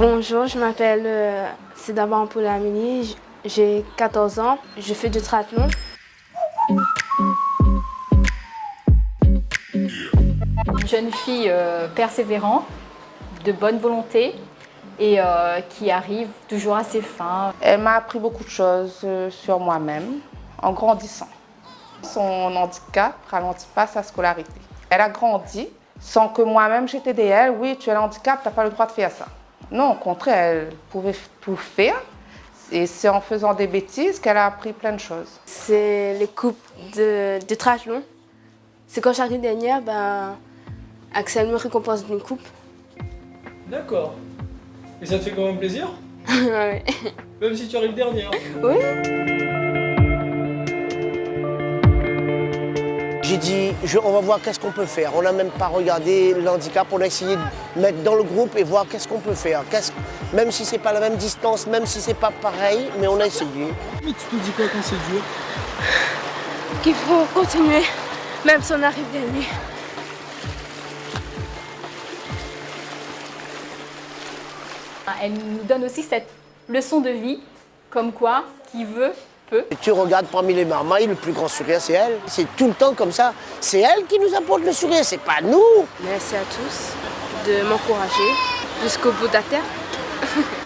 Bonjour, je m'appelle Sidaba Ampolamini, j'ai 14 ans, je fais du triathlon. Une jeune fille persévérante, de bonne volonté et qui arrive toujours à ses fins. Elle m'a appris beaucoup de choses sur moi-même en grandissant. Son handicap ralentit pas sa scolarité. Elle a grandi sans que moi-même j'étais des elle. Oui, tu as un handicap, tu n'as pas le droit de faire ça. Non, au contraire, elle pouvait tout faire. Et c'est en faisant des bêtises qu'elle a appris plein de choses. C'est les coupes de triathlon. C'est quand j'arrive dernière, Axel me récompense d'une coupe. D'accord. Et ça te fait quand même plaisir? Ouais. Même si tu arrives dernière. Oui. J'ai dit, on va voir qu'est-ce qu'on peut faire. On n'a même pas regardé le handicap, on a essayé de mettre dans le groupe et voir qu'est-ce qu'on peut faire. Même si c'est pas la même distance, même si c'est pas pareil, mais on a essayé. Mais tu te dis quoi quand c'est dur? Qu'il faut continuer, même si on arrive dernier. Elle nous donne aussi cette leçon de vie, comme quoi, qui veut, peut. Et tu regardes parmi les marmailles, le plus grand sourire, c'est elle. C'est tout le temps comme ça. C'est elle qui nous apporte le sourire, c'est pas nous. Merci à tous de m'encourager jusqu'au bout de la terre.